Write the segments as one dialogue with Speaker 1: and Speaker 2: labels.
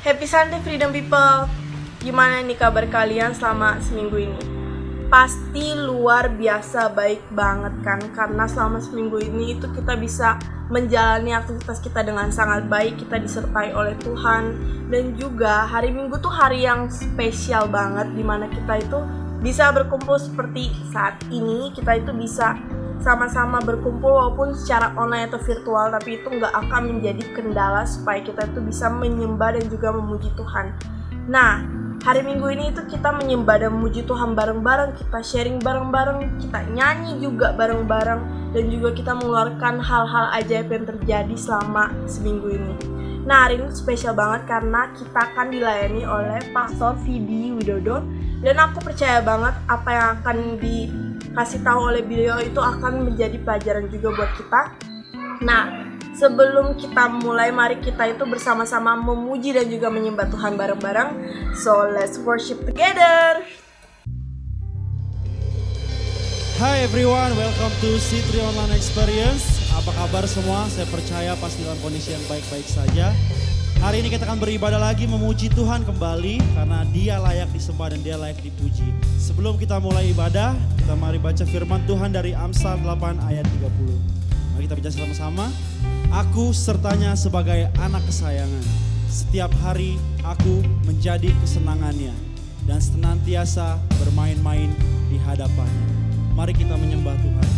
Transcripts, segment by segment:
Speaker 1: Happy Sunday Freedom People. Gimana nih kabar kalian selama seminggu ini? Pasti luar biasa baik banget kan? Karena selama seminggu ini itu kita bisa menjalani aktivitas kita dengan sangat baik. Kita disertai oleh Tuhan. Dan juga hari Minggu tuh hari yang spesial banget, dimana kita itu bisa berkumpul seperti saat ini. Kita itu bisa sama-sama berkumpul walaupun secara online atau virtual, tapi itu nggak akan menjadi kendala supaya kita itu bisa menyembah dan juga memuji Tuhan. Nah, hari Minggu ini itu kita menyembah dan memuji Tuhan bareng-bareng, kita sharing bareng-bareng, kita nyanyi juga bareng-bareng, dan juga kita mengeluarkan hal-hal ajaib yang terjadi selama seminggu ini. Nah, hari ini spesial banget karena kita akan dilayani oleh Pastor Vidi Widodo, dan aku percaya banget apa yang akan dikasih tahu oleh beliau itu akan menjadi pelajaran juga buat kita. Nah, sebelum kita mulai, mari kita itu bersama-sama memuji dan juga menyembah Tuhan bareng-bareng. So, let's worship together.
Speaker 2: Hi everyone, welcome to C3 Online Experience. Apa kabar semua? Saya percaya pasti dalam kondisi yang baik-baik saja. Hari ini kita akan beribadah lagi, memuji Tuhan kembali karena Dia layak disembah dan Dia layak dipuji. Sebelum kita mulai ibadah, kita mari baca firman Tuhan dari Amsal 8 ayat 30. Mari kita baca sama-sama. Aku sertanya sebagai anak kesayangan. Setiap hari aku menjadi kesenangannya dan senantiasa bermain-main di hadapannya. Mari kita menyembah Tuhan.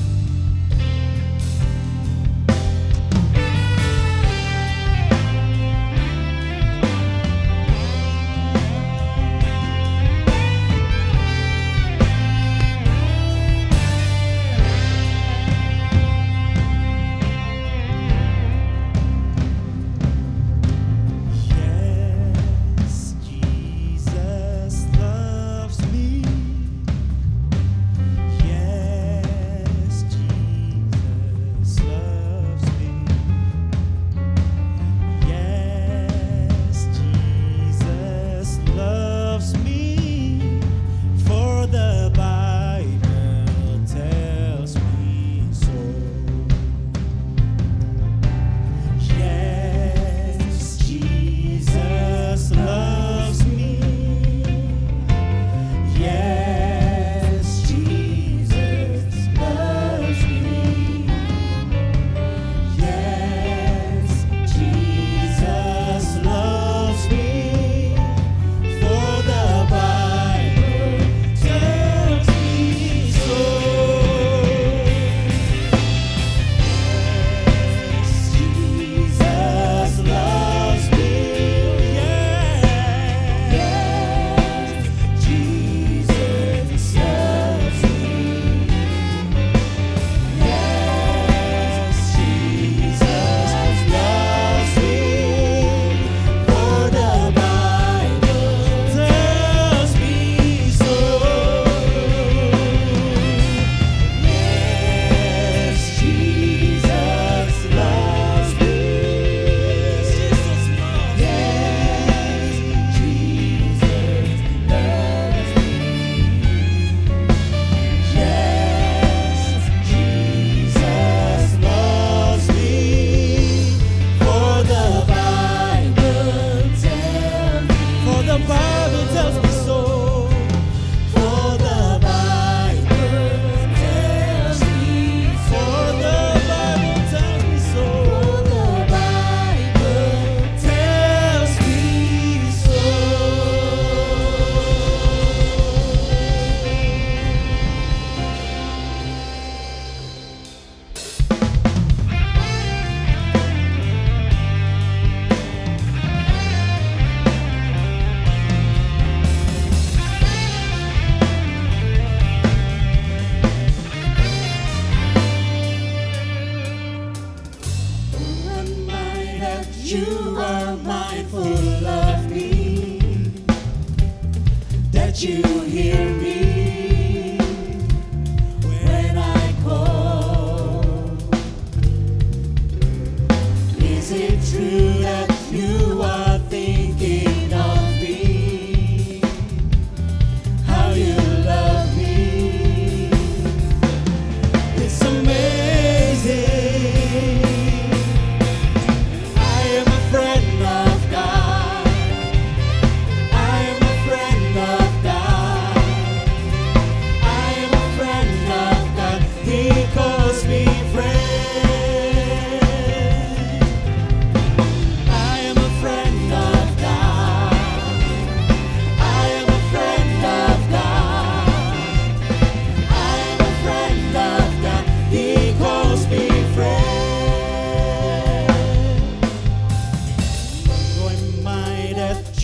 Speaker 3: I am a friend of God.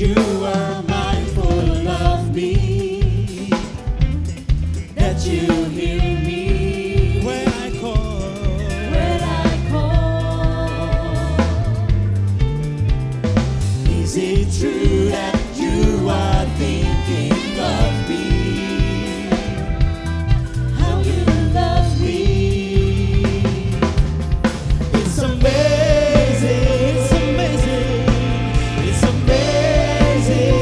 Speaker 2: you are mindful of me, that you hear me when I call. Is it true that you are thinking of me? How you love me? It's amazing, it's amazing, it's amazing.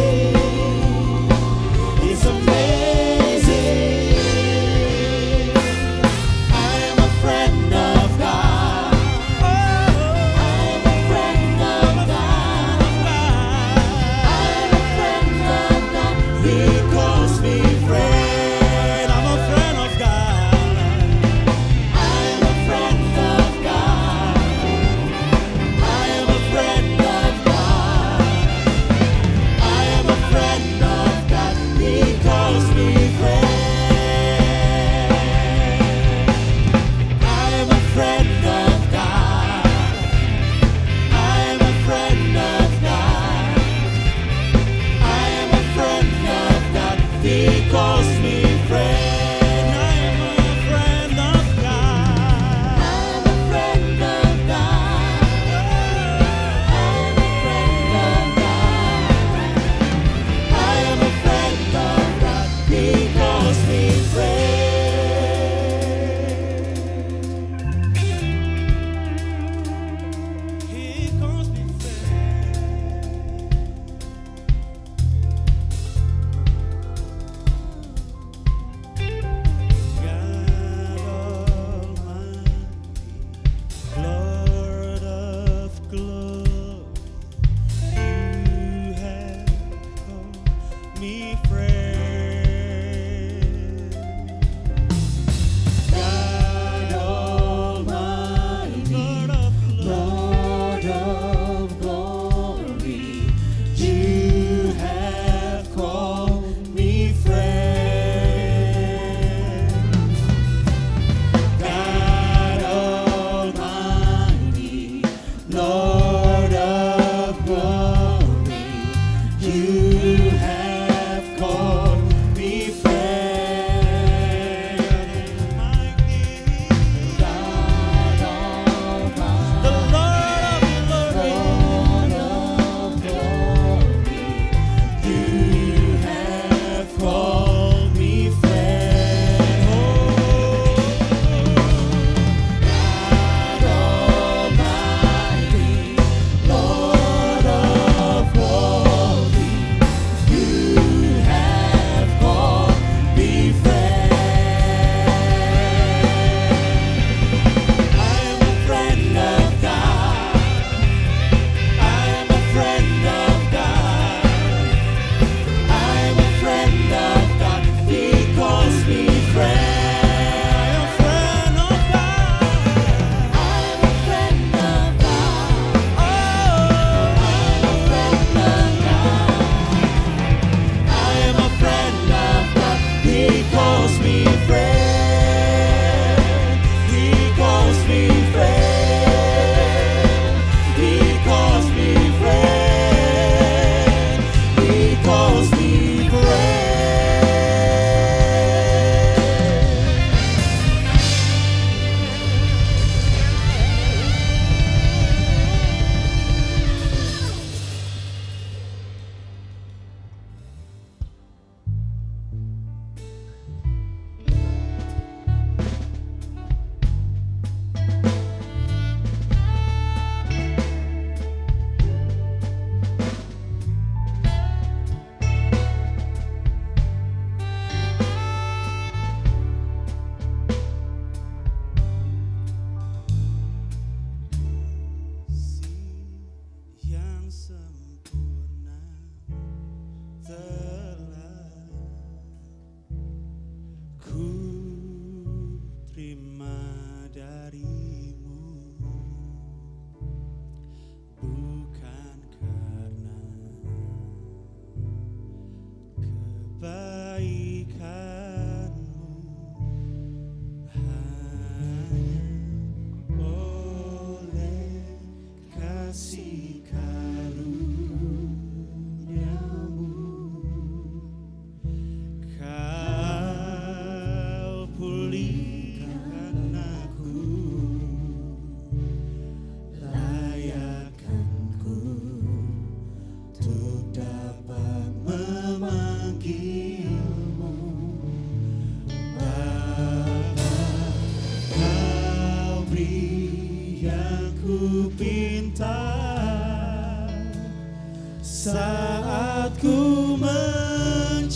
Speaker 2: Saat ku mencari,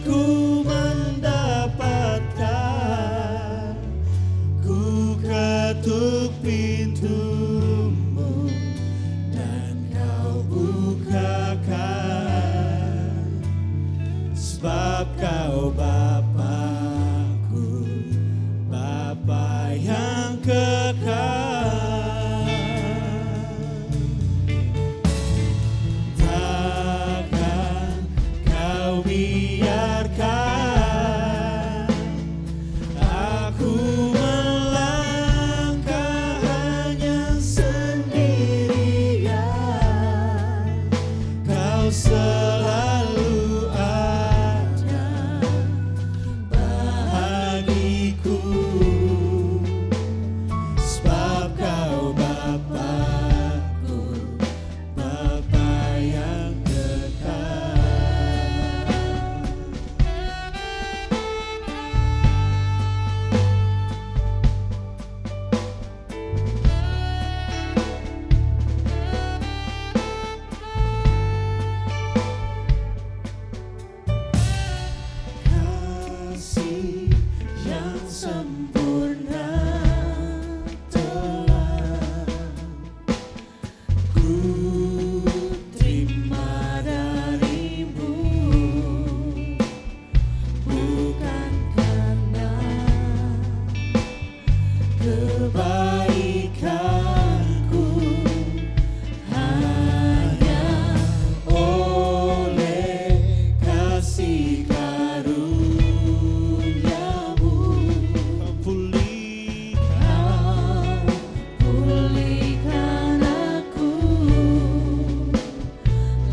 Speaker 2: ku mendapatkan. Ku ketuk pintumu dan kau bukakan. Sebab kau Bapakku, Bapa yang kekal. Biarkan aku melangkah hanya sendirian. Kau selalu ada bagiku, sebab kau Bapakku, Bapa yang kekal. Kasih yang sempurna telah ku terima darimu, bukan karena kebaikanku, hanya oleh kasih karuniamu. Pulihkan aku,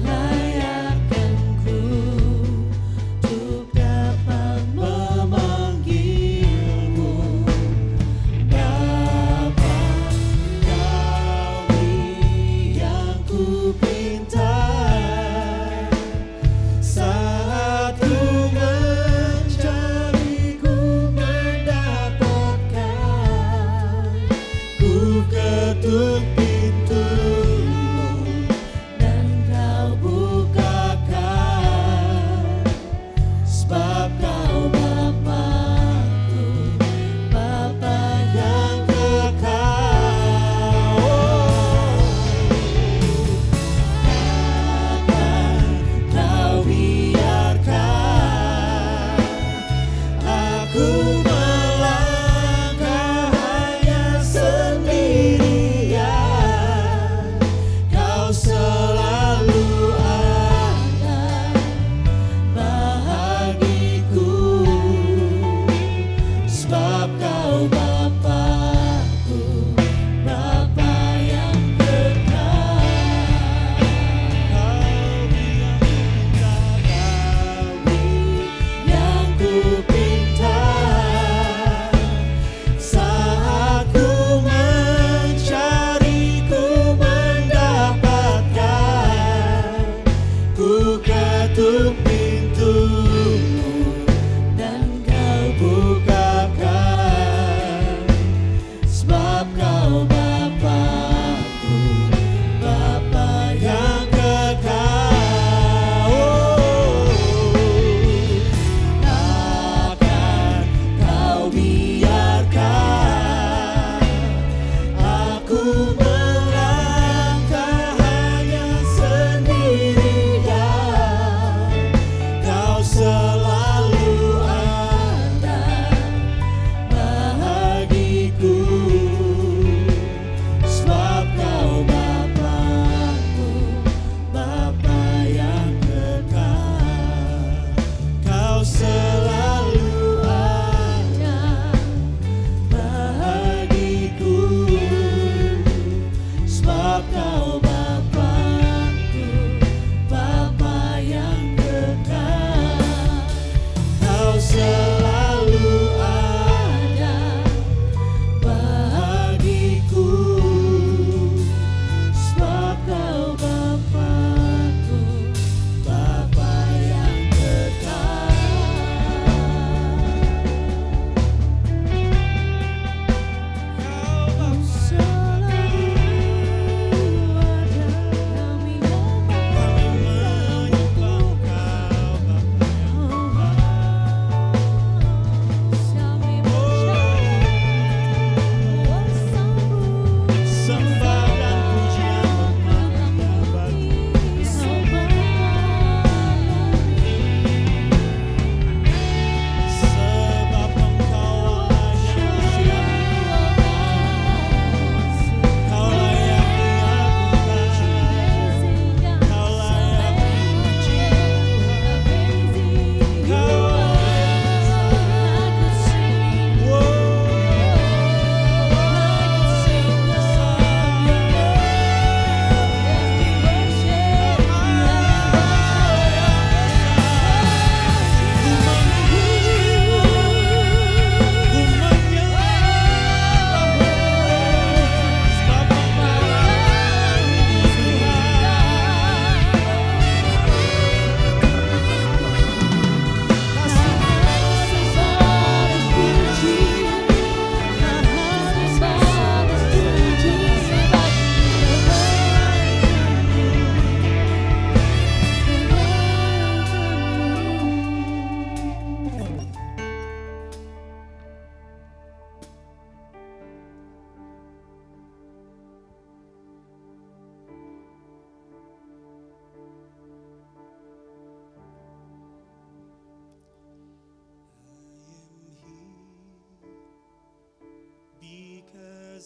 Speaker 2: layakkanku untuk dapat memanggilmu Bapa. Kau yang ku pinta saat ku mencari, ku mendapatkan. Ku ketuk pintumu dan kau bukakan. Sebab kau Bapakku, Bapa yang kekal. Takkan kau biarkan aku melangkah hanya sendirian. Kau selalu ada bagiku, sebab kau Bapakku, Bapa yang kekal. Yang ku pinta saat ku mencari, ku mendapatkan. Ku ketuk pintumu dan kau bukakan. Sebab kau Bapakku, Bapa yang kekal. Takkan kau biarkan aku melangkah hanya sendirian. Kau selalu ada bagiku, sebab kau Bapakku, Bapa yang kekal. Kau selalu ada bagiku, sebab kau Bapakku, Bapa yang kekal. Kau selalu ada bagiku, sebab kau Bapakku, Bapa yang kekal. Kau selalu ada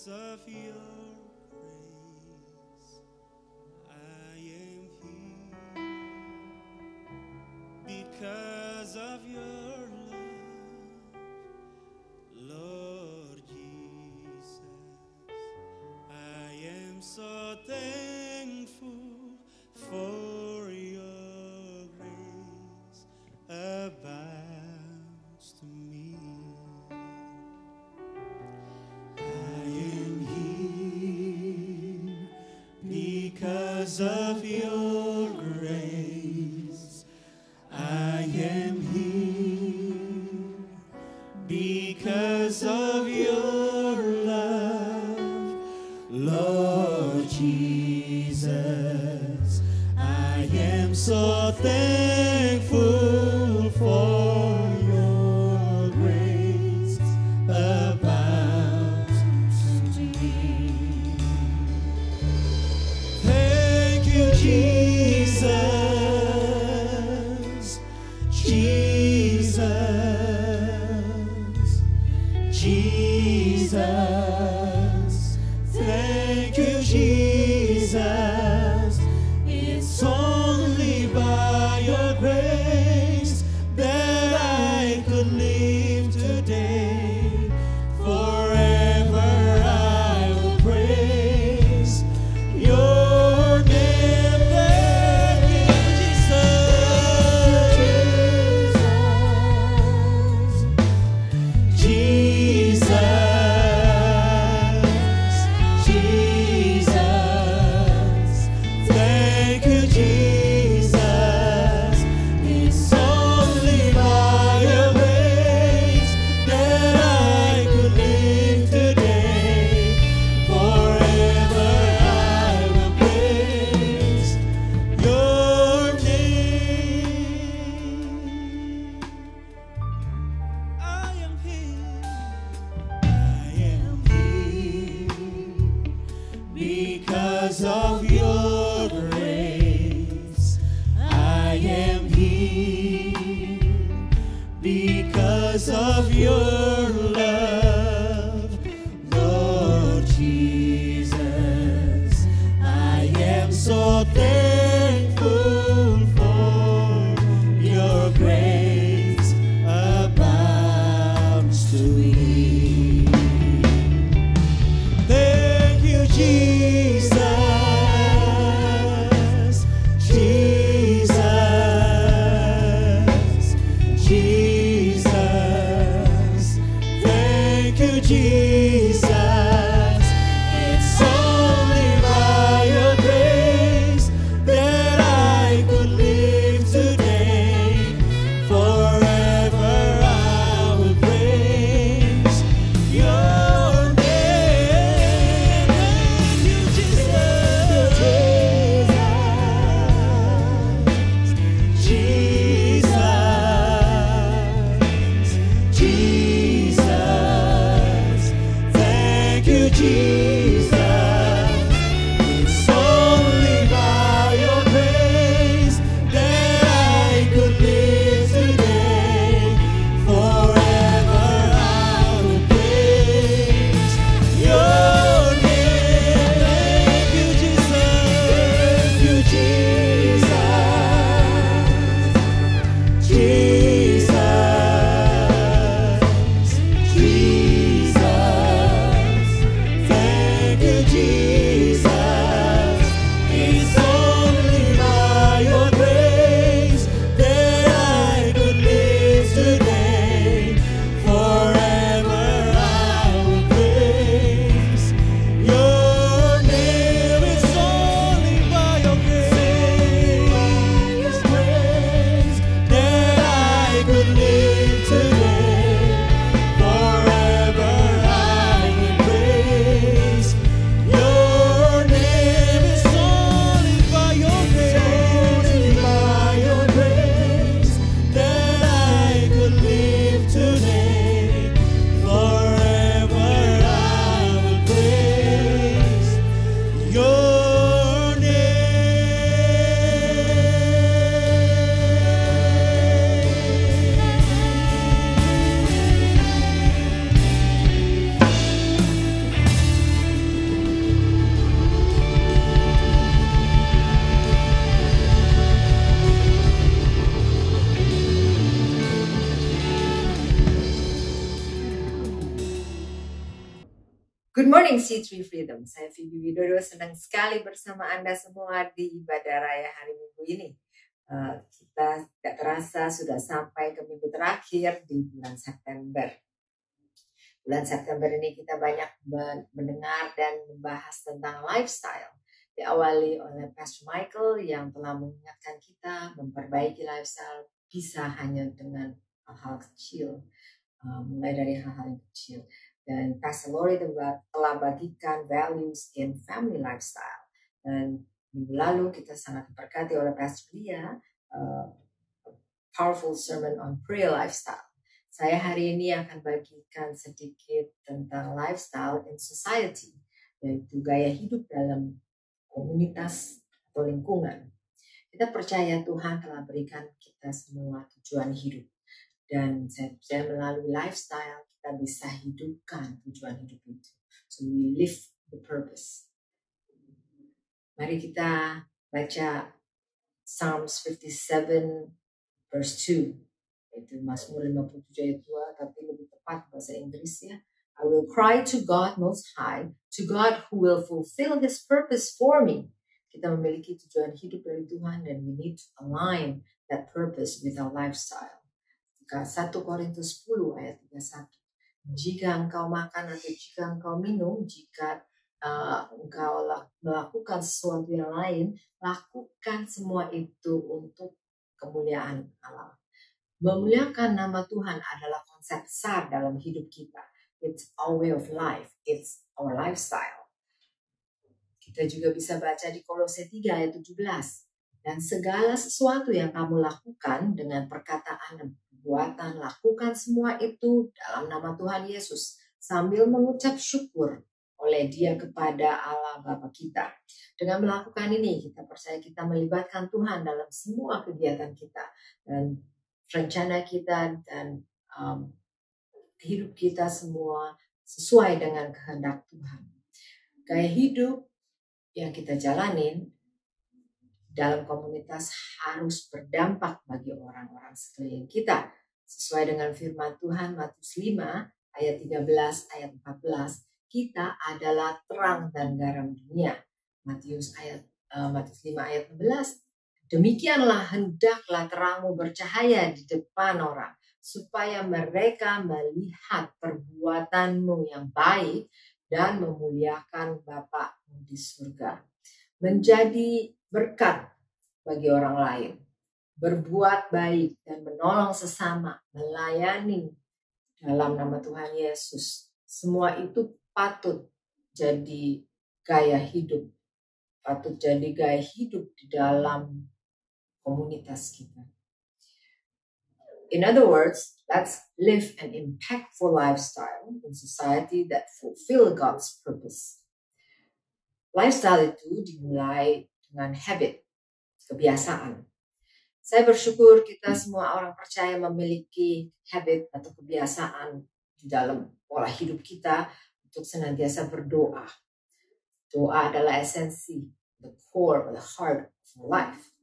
Speaker 2: of your grace, I am here. Because of your love, Lord Jesus, I am so thankful for your grace abounds to me. Because of your grace, I am here. Because of your love, Lord Jesus, I am so thankful for your grace abounds to me. Jesus, Jesus, Jesus, thank you, Jesus. It's only by your grace that I could live today. Forever I will praise your name. Thank you, Jesus. Jesus, Jesus, thank you, Jesus. It's only by your grace that I could live today. Forever I will praise your name. I am here. I am here because of your grace. I am here because of your love, Lord Jesus. I am so thankful for your grace abounds to me. Thank you, Jesus, Jesus, Jesus.
Speaker 3: morning C3 Freedom, saya Phoebe Widodo, senang sekali bersama Anda semua di ibadah raya hari Minggu ini. Kita tidak terasa sudah sampai ke minggu terakhir di bulan September. Bulan September ini kita banyak mendengar dan membahas tentang lifestyle. Diawali oleh Pastor Michael yang telah mengingatkan kita memperbaiki lifestyle bisa hanya dengan hal-hal kecil, mulai dari hal-hal yang kecil. Dan Pastor Lori telah bagikan values in family lifestyle. Dan minggu lalu kita sangat diberkati oleh Pastor Lia, powerful sermon on prayer lifestyle. Saya hari ini akan bagikan sedikit tentang lifestyle in society, yaitu gaya hidup dalam komunitas atau lingkungan. Kita percaya Tuhan telah berikan kita semua tujuan hidup. Dan saya percaya melalui lifestyle kita bisa hidupkan tujuan hidup itu. So we live the purpose. Mari kita baca Psalms 57 verse 2. Itu Mazmur 57 ayat 2, tapi lebih tepat bahasa Inggris ya. I will cry to God Most High, to God who will fulfill His purpose for me. Kita memiliki tujuan hidup dari Tuhan dan we need to align that purpose with our lifestyle. 1 Korintus 10 ayat 31. Jika engkau makan atau jika engkau minum, jika engkau melakukan sesuatu yang lain, lakukan semua itu untuk kemuliaan Allah. Memuliakan nama Tuhan adalah konsep besar dalam hidup kita. It's our way of life. It's our lifestyle. Kita juga bisa baca di Kolose 3 ayat 17. Dan segala sesuatu yang kamu lakukan dengan perkataan dan perbuatan, lakukan semua itu dalam nama Tuhan Yesus, sambil mengucap syukur oleh Dia kepada Allah Bapa kita. Dengan melakukan ini, kita percaya kita melibatkan Tuhan dalam semua kegiatan kita. Dan rencana kita dan hidup kita semua sesuai dengan kehendak Tuhan. Gaya hidup yang kita jalanin dalam komunitas harus berdampak bagi orang-orang sekeliling kita. Sesuai dengan firman Tuhan Matius 5 ayat 13 ayat 14, kita adalah terang dan garam dunia. Matius 5 ayat 16, demikianlah hendaklah terangmu bercahaya di depan orang, supaya mereka melihat perbuatanmu yang baik dan memuliakan Bapa-mu di surga. Menjadi berkat bagi orang lain, berbuat baik dan menolong sesama, melayani dalam nama Tuhan Yesus. Semua itu patut jadi gaya hidup, patut jadi gaya hidup di dalam komunitas kita. In other words, let's live an impactful lifestyle in society that fulfill God's purpose. Lifestyle itu dimulai dengan habit, kebiasaan. Saya bersyukur kita semua orang percaya memiliki habit atau kebiasaan di dalam pola hidup kita untuk senantiasa berdoa. Doa adalah esensi, the core, the heart of life.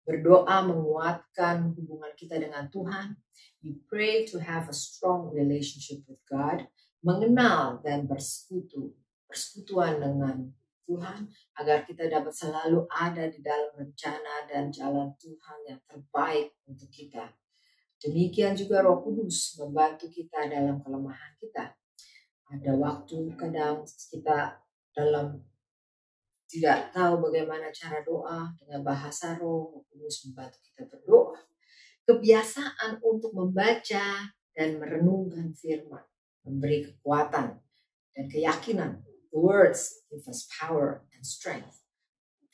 Speaker 3: Berdoa menguatkan hubungan kita dengan Tuhan. We pray to have a strong relationship with God, mengenal dan persekutuan dengan Tuhan, agar kita dapat selalu ada di dalam rencana dan jalan Tuhan yang terbaik untuk kita. Demikian juga Roh Kudus membantu kita dalam kelemahan kita. Ada waktu kadang kita tidak tahu bagaimana cara doa, dengan bahasa Roh Kudus membantu kita berdoa. Kebiasaan untuk membaca dan merenungkan firman memberi kekuatan dan keyakinan. The words give us power and strength.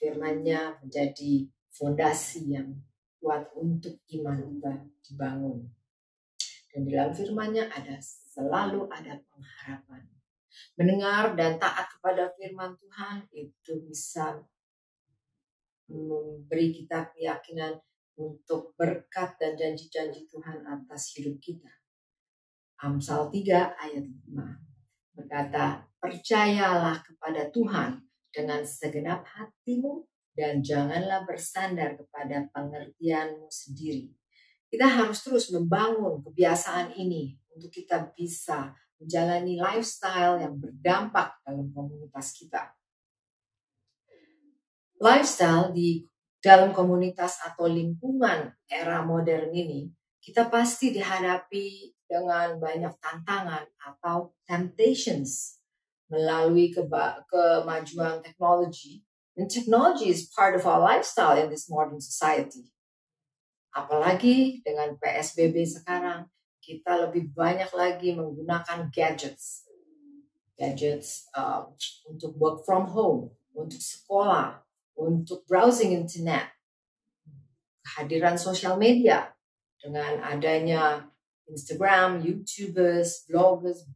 Speaker 3: Firman-Nya menjadi fondasi yang kuat untuk iman kita dibangun. Dan dalam firman-Nya selalu ada pengharapan. Mendengar dan taat kepada firman Tuhan itu bisa memberi kita keyakinan untuk berkat dan janji-janji Tuhan atas hidup kita. Amsal 3 ayat 5 berkata, percayalah kepada Tuhan dengan segenap hatimu dan janganlah bersandar kepada pengertianmu sendiri. Kita harus terus membangun kebiasaan ini untuk kita bisa menjalani lifestyle yang berdampak dalam komunitas kita. Lifestyle di dalam komunitas atau lingkungan era modern ini, kita pasti dihadapi dengan banyak tantangan atau temptations melalui kemajuan teknologi. And technology is part of our lifestyle in this modern society. Apalagi dengan PSBB sekarang, kita lebih banyak lagi menggunakan gadgets. Untuk work from home, untuk sekolah, untuk browsing internet, kehadiran sosial media dengan adanya Instagram, YouTubers,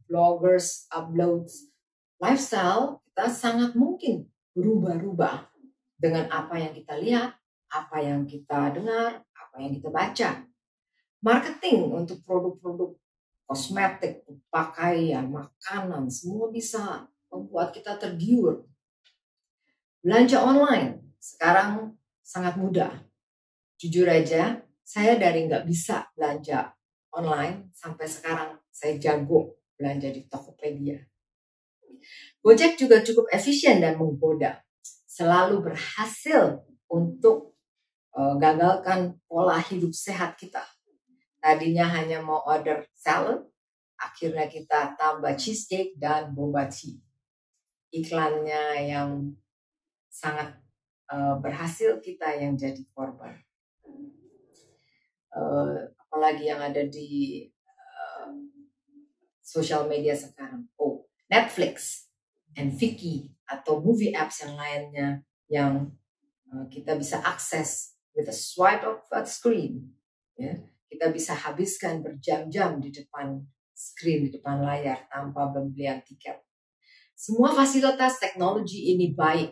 Speaker 3: bloggers, uploads, lifestyle kita sangat mungkin berubah-ubah dengan apa yang kita lihat, apa yang kita dengar, apa yang kita baca. Marketing untuk produk-produk kosmetik, pakaian, makanan, semua bisa membuat kita tergiur. Belanja online sekarang sangat mudah. Jujur aja, saya dari nggak bisa belanja online sampai sekarang saya jago belanja di Tokopedia. Gojek juga cukup efisien dan menggoda. Selalu berhasil untuk gagalkan pola hidup sehat kita. Tadinya hanya mau order salad, akhirnya kita tambah cheesecake dan boba tea. Iklannya yang sangat berhasil, kita yang jadi korban. Apalagi yang ada di social media sekarang. Netflix and Viki atau movie apps yang lainnya yang kita bisa akses with a swipe of a screen. Ya. Kita bisa habiskan berjam-jam di depan screen, di depan layar tanpa pembelian tiket. Semua fasilitas teknologi ini baik.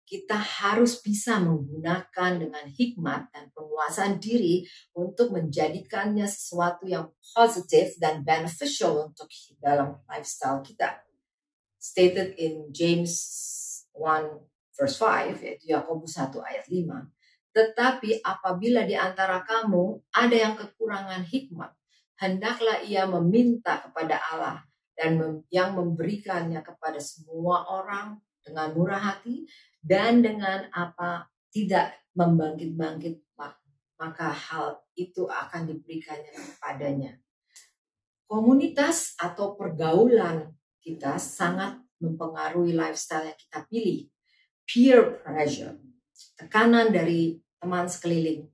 Speaker 3: Kita harus bisa menggunakan dengan hikmat dan penguasaan diri untuk menjadikannya sesuatu yang positif dan beneficial untuk dalam lifestyle kita. Stated in James 1 verse 5, yaitu Yakobus 1 ayat 5. Tetapi apabila di antara kamu ada yang kekurangan hikmat, hendaklah ia meminta kepada Allah dan yang memberikannya kepada semua orang dengan murah hati dan dengan apa tidak membangkit-bangkit, maka hal itu akan diberikannya kepadanya. Komunitas atau pergaulan kita sangat mempengaruhi lifestyle yang kita pilih. Peer pressure, tekanan dari teman sekeliling,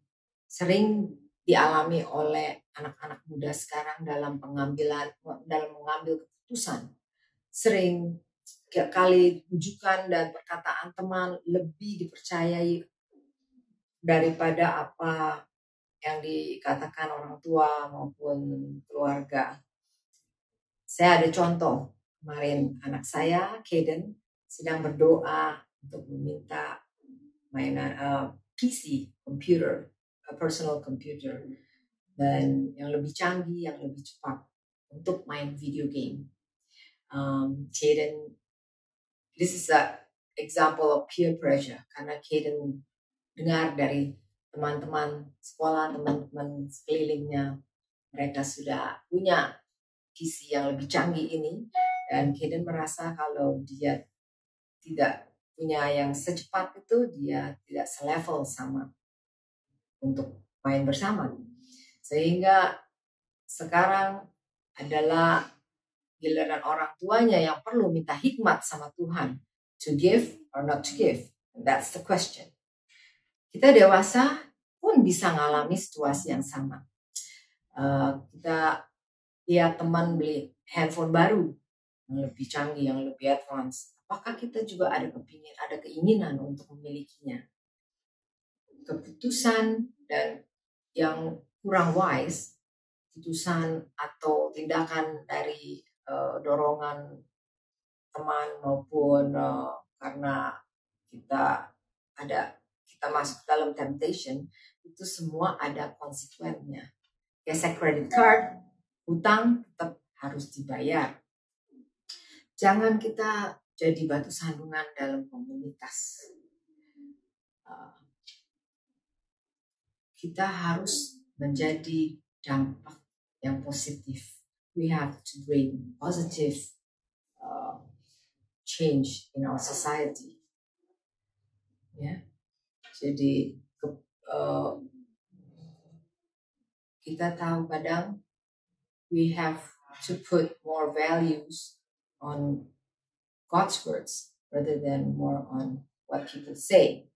Speaker 3: sering dialami oleh anak-anak muda sekarang dalam mengambil keputusan. Sering kali rujukan dan perkataan teman lebih dipercayai daripada apa yang dikatakan orang tua maupun keluarga. Saya ada contoh, kemarin anak saya, Kaden, sedang berdoa untuk meminta mainan PC, computer, personal computer, dan yang lebih canggih, yang lebih cepat untuk main video game. Kaden, this is an example of peer pressure, karena Kaden dengar dari teman-teman sekolah, teman-teman sekelilingnya, mereka sudah punya PC yang lebih canggih ini, dan Kaden merasa kalau dia tidak punya yang secepat itu, dia tidak selevel sama untuk main bersama. Sehingga sekarang adalah giliran orang tuanya yang perlu minta hikmat sama Tuhan. To give or not to give? That's the question. Kita dewasa pun bisa ngalami situasi yang sama. Kita lihat teman beli handphone baru yang lebih canggih, yang lebih advance. Apakah kita juga ada keinginan untuk memilikinya? Keputusan dan yang kurang wise, keputusan atau tindakan dari dorongan teman maupun karena kita masuk dalam temptation, itu semua ada konsekuensinya. Gesek credit card, hutang tetap harus dibayar. Jangan kita jadi batu sandungan dalam komunitas. Kita harus menjadi dampak yang positif we have to bring positive change in our society. Ya, jadi kita tahu kadang we have to put more values on God's words rather than more on what people say.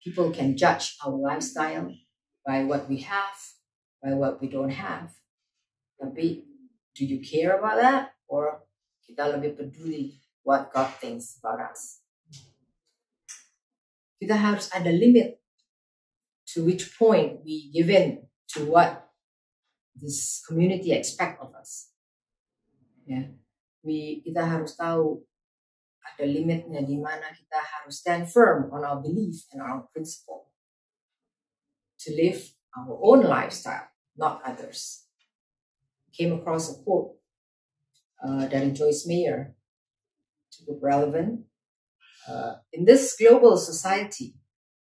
Speaker 3: People can judge our lifestyle by what we have, by what we don't have. Tapi, do you care about that? Or kita lebih peduli what God thinks about us? Kita harus ada limit to which point we give in to what this community expect of us. Ya, kita harus tahu ada limitnya di mana kita harus stand firm on our belief and our principle to live our own lifestyle, not others. Came across a quote dari Joyce Meyer, cukup relevant. In this global society,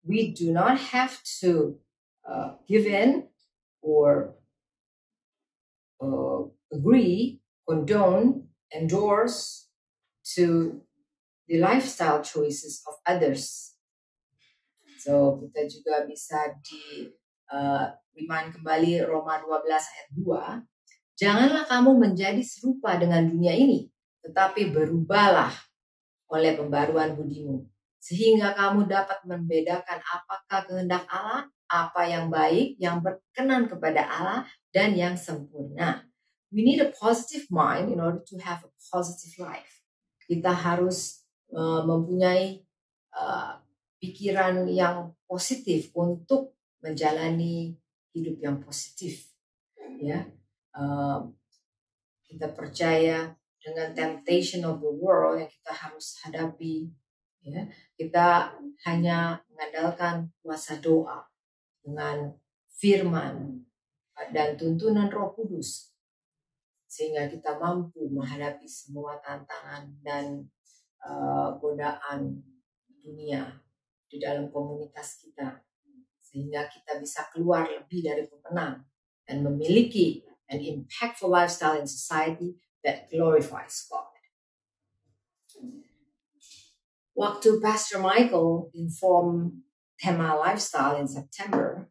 Speaker 3: we do not have to give in or agree, condone, endorse to the lifestyle choices of others. So kita juga bisa remind kembali Roma 12 ayat 2. Janganlah kamu menjadi serupa dengan dunia ini, tetapi berubahlah oleh pembaruan budimu, sehingga kamu dapat membedakan apakah kehendak Allah, apa yang baik, yang berkenan kepada Allah, dan yang sempurna. We need a positive mind in order to have a positive life. Kita harus mempunyai pikiran yang positif untuk menjalani hidup yang positif. Ya, kita percaya dengan temptation of the world yang kita harus hadapi. Ya, kita hanya mengandalkan kuasa doa dengan firman dan tuntunan Roh Kudus, sehingga kita mampu menghadapi semua tantangan dan godaan dunia di dalam komunitas kita, sehingga kita bisa keluar lebih dari pemenang dan memiliki an impactful lifestyle in society that glorifies God. Waktu Pastor Michael inform tema lifestyle in September,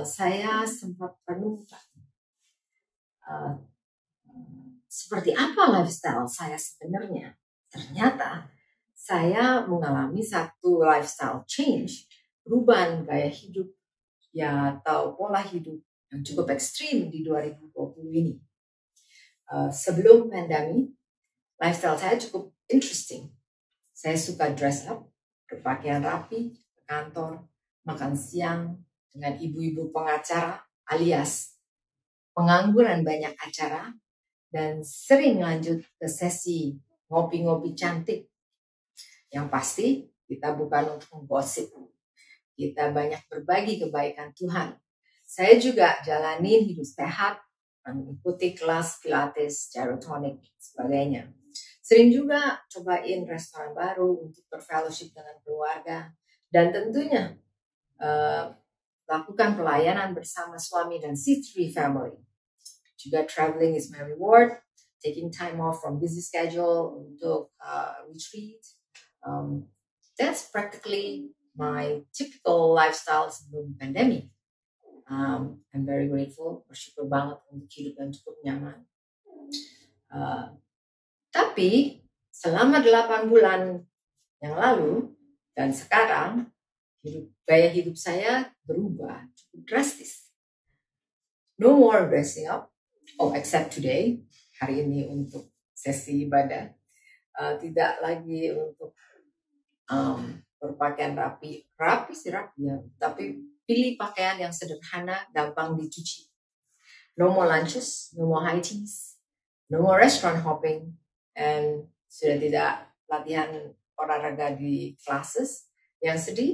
Speaker 3: saya sempat renungkan seperti apa lifestyle saya sebenarnya. Ternyata saya mengalami satu lifestyle change, perubahan gaya hidup ya atau pola hidup yang cukup ekstrim di 2020 ini. Sebelum pandemi, lifestyle saya cukup interesting. Saya suka dress up, berpakaian rapi, ke kantor, makan siang dengan ibu-ibu pengacara alias pengangguran banyak acara, dan sering lanjut ke sesi ngopi-ngopi cantik. Yang pasti kita bukan untuk menggosip, kita banyak berbagi kebaikan Tuhan. Saya juga jalanin hidup sehat, mengikuti kelas pilates, gyrotonic, sebagainya. Sering juga cobain restoran baru untuk berfellowship dengan keluarga, dan tentunya lakukan pelayanan bersama suami dan C3 family. Juga traveling is my reward, taking time off from busy schedule untuk retreat. That's practically my typical lifestyle sebelum pandemi. I'm very grateful, bersyukur banget untuk hidup yang cukup nyaman. Tapi selama 8 bulan yang lalu dan sekarang, gaya hidup saya berubah cukup drastis. No more dressing up. Except today, hari ini untuk sesi ibadah. Tidak lagi untuk berpakaian rapi ya, tapi pilih pakaian yang sederhana, gampang dicuci. No more lunches, no more high teas, no more restaurant hopping, and sudah tidak latihan olahraga di classes. Yang sedih,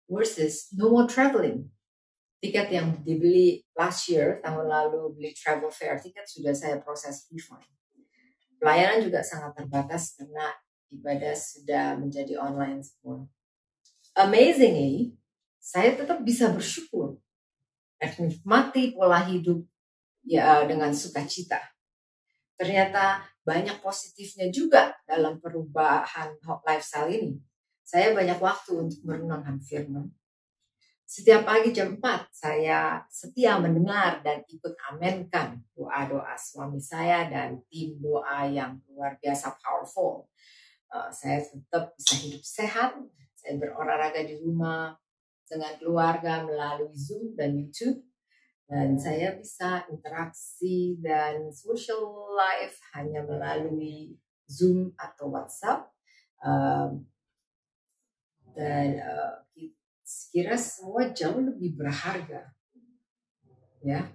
Speaker 3: worse is no more traveling. Tiket yang dibeli last year, tahun lalu beli travel fair, tiket sudah saya proses refund. Pelayanan juga sangat terbatas karena ibadah sudah menjadi online semua. Amazingly, saya tetap bisa bersyukur dan menikmati pola hidup ya dengan sukacita. Ternyata banyak positifnya juga dalam perubahan lifestyle ini. Saya banyak waktu untuk merenungkan firman. Setiap pagi jam 4 saya setia mendengar dan ikut amenkan doa-doa suami saya dan tim doa yang luar biasa powerful. Saya tetap bisa hidup sehat, saya berolahraga di rumah dengan keluarga melalui Zoom dan YouTube. Dan saya bisa interaksi dan social life hanya melalui Zoom atau WhatsApp. Kira semua jauh lebih berharga. Ya,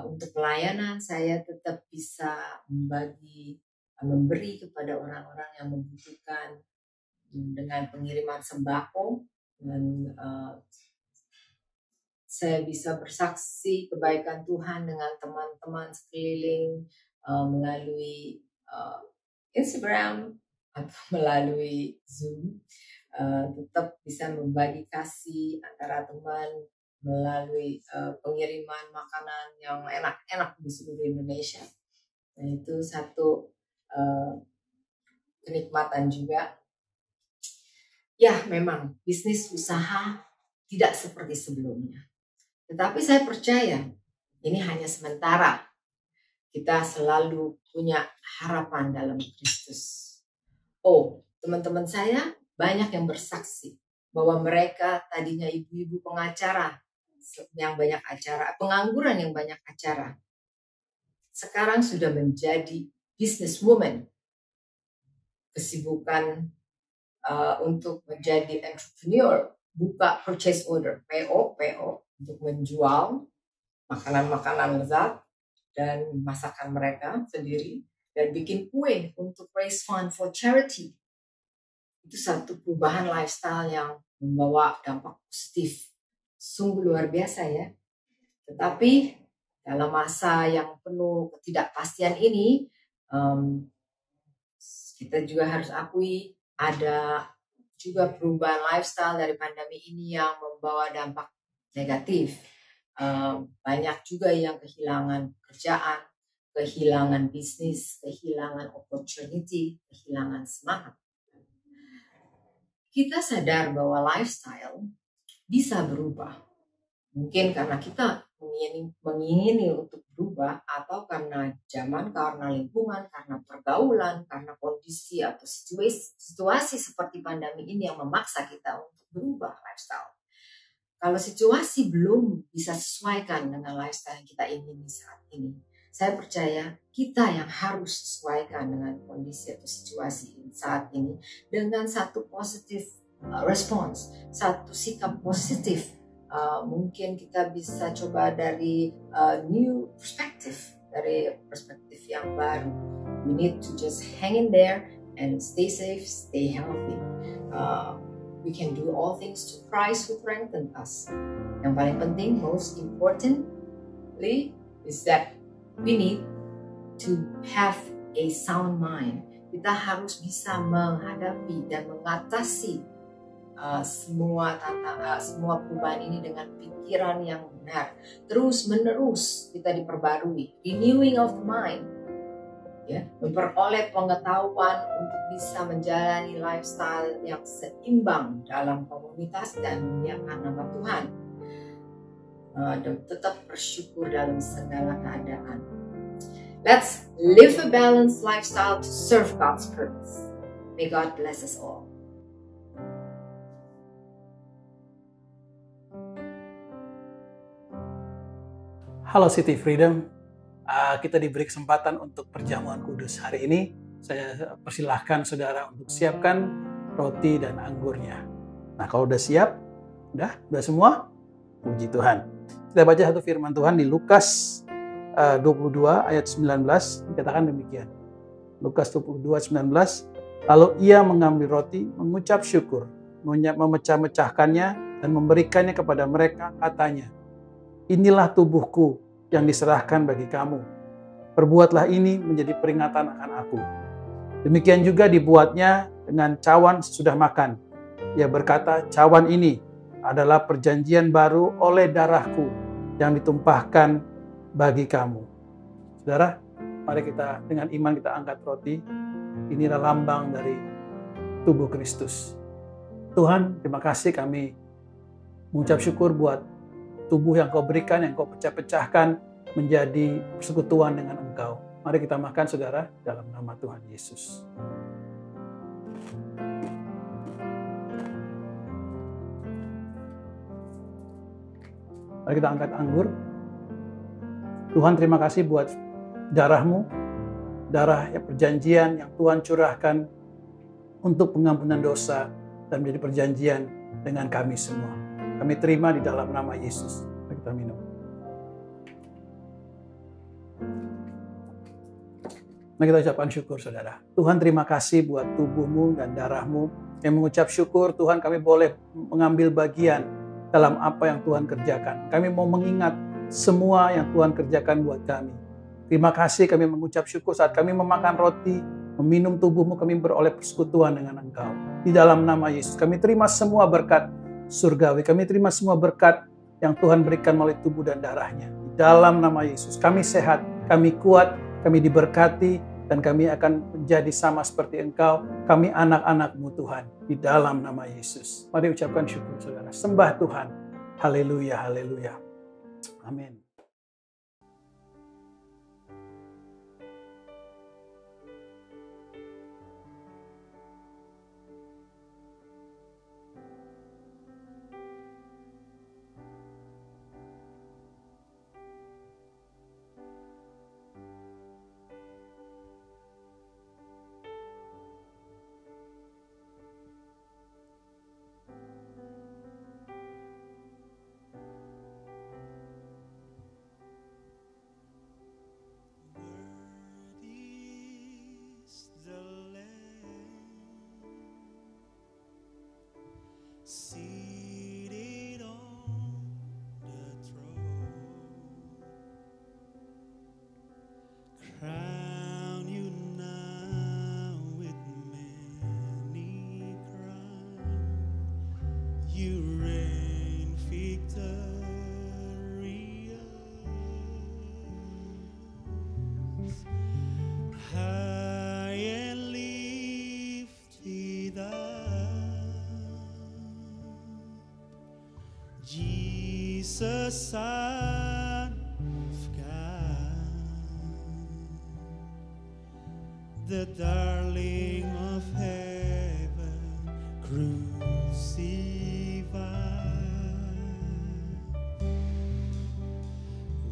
Speaker 3: untuk pelayanan saya tetap bisa memberi kepada orang-orang yang membutuhkan dengan pengiriman sembako, dan saya bisa bersaksi kebaikan Tuhan dengan teman-teman sekeliling melalui Instagram atau melalui Zoom. Tetap bisa membagi kasih antara teman melalui pengiriman makanan yang enak-enak di seluruh Indonesia. Nah, itu satu kenikmatan juga. Ya, memang bisnis usaha tidak seperti sebelumnya. Tetapi saya percaya ini hanya sementara. Kita selalu punya harapan dalam Kristus. Oh, teman-teman saya banyak yang bersaksi bahwa mereka tadinya ibu-ibu pengacara yang banyak acara, pengangguran yang banyak acara. Sekarang sudah menjadi businesswoman. Kesibukan untuk menjadi entrepreneur, buka purchase order, PO, untuk menjual makanan-makanan lezat dan masakan mereka sendiri, dan bikin kue untuk raise fund for charity. Itu satu perubahan lifestyle yang membawa dampak positif. Sungguh luar biasa ya. Tetapi dalam masa yang penuh ketidakpastian ini, kita juga harus akui ada juga perubahan lifestyle dari pandemi ini yang membawa dampak negatif. Banyak juga yang kehilangan pekerjaan, kehilangan bisnis, kehilangan opportunity, kehilangan semangat. Kita sadar bahwa lifestyle bisa berubah. Mungkin karena kita mengingini untuk berubah, atau karena zaman, karena lingkungan, karena pergaulan, karena kondisi atau situasi seperti pandemi ini yang memaksa kita untuk berubah lifestyle. Kalau situasi belum bisa sesuaikan dengan lifestyle yang kita ingini saat ini, saya percaya kita yang harus sesuaikan dengan kondisi atau situasi saat ini dengan satu positif response, satu sikap positif. Mungkin kita bisa coba dari new perspective, dari perspektif yang baru. We need to just hang in there and stay safe, stay healthy. We can do all things to Christ who strengthens us. Yang paling penting, most importantly, is that we need to have a sound mind. Kita harus bisa menghadapi dan mengatasi semua perubahan ini dengan pikiran yang benar. Terus menerus kita diperbarui, renewing of the mind, ya, memperoleh pengetahuan untuk bisa menjalani lifestyle yang seimbang dalam komunitas dan memuliakan nama Tuhan, dan tetap bersyukur dalam segala keadaan. Let's live a balanced lifestyle to serve God's purpose. May God bless us all.
Speaker 4: Halo City Freedom, kita diberi kesempatan untuk perjamuan kudus hari ini. Saya persilahkan saudara untuk siapkan roti dan anggurnya. Nah, kalau udah siap, udah semua, puji Tuhan. Kita baca satu firman Tuhan di Lukas 22 ayat 19, dikatakan demikian. Lukas 22:19, lalu ia mengambil roti, mengucap syukur, memecah-mecahkannya dan memberikannya kepada mereka, katanya, inilah tubuhku yang diserahkan bagi kamu. Perbuatlah ini menjadi peringatan akan aku. Demikian juga dibuatnya dengan cawan sesudah makan. Ia berkata, cawan ini adalah perjanjian baru oleh darahku yang ditumpahkan bagi kamu. Saudara, mari kita dengan iman kita angkat roti. Inilah lambang dari tubuh Kristus. Tuhan, terima kasih kami mengucap syukur buat tubuh yang Kau berikan, yang Kau pecah-pecahkan menjadi persekutuan dengan Engkau. Mari kita makan, saudara, dalam nama Tuhan Yesus. Mari kita angkat anggur. Tuhan, terima kasih buat darah-Mu, darah yang perjanjian yang Tuhan curahkan untuk pengampunan dosa dan menjadi perjanjian dengan kami semua. Kami terima di dalam nama Yesus. Mari kita minum. Mari kita ucapkan syukur, saudara. Tuhan, terima kasih buat tubuh-Mu dan darah-Mu yang mengucap syukur. Tuhan, kami boleh mengambil bagian dalam apa yang Tuhan kerjakan. Kami mau mengingat semua yang Tuhan kerjakan buat kami. Terima kasih, kami mengucap syukur saat kami memakan roti, meminum tubuh-Mu, kami beroleh persekutuan dengan Engkau. Di dalam nama Yesus, kami terima semua berkat surgawi. Kami terima semua berkat yang Tuhan berikan melalui tubuh dan darah-Nya. Di dalam nama Yesus, kami sehat, kami kuat, kami diberkati, dan kami akan menjadi sama seperti Engkau. Kami anak-anak-Mu Tuhan, di dalam nama Yesus. Mari ucapkan syukur, saudara. Sembah Tuhan. Haleluya, haleluya. Amin.
Speaker 2: Seated on the throne, crown you now with many crowns. You reign victorious, high and lifted up. Jesus, Son of God, the darling of heaven, crucified.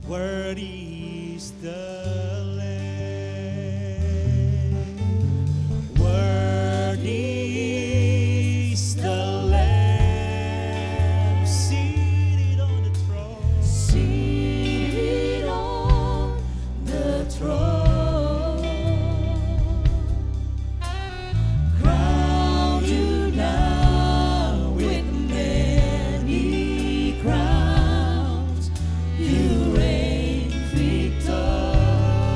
Speaker 2: Worthy is the Lamb, worthy is the Lamb, seated on the throne, seated on the throne. Crown you now with many crowns. You reign victorious.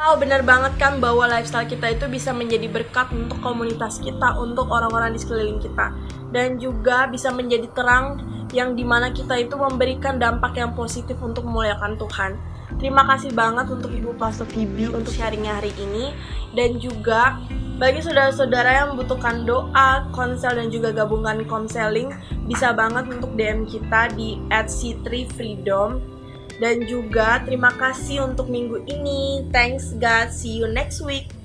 Speaker 1: Benar banget kan bahwa lifestyle kita itu bisa menjadi berkat untuk komunitas kita, untuk orang-orang di sekeliling kita, dan juga bisa menjadi terang yang dimana kita itu memberikan dampak yang positif untuk memuliakan Tuhan. Terima kasih banget untuk Ibu Pastor Phoebe untuk sharingnya hari ini, dan juga bagi saudara-saudara yang membutuhkan doa, konsel, dan juga gabungan konseling, bisa banget untuk DM kita di @c3freedom. Dan juga terima kasih untuk minggu ini. Thanks God, see you next week.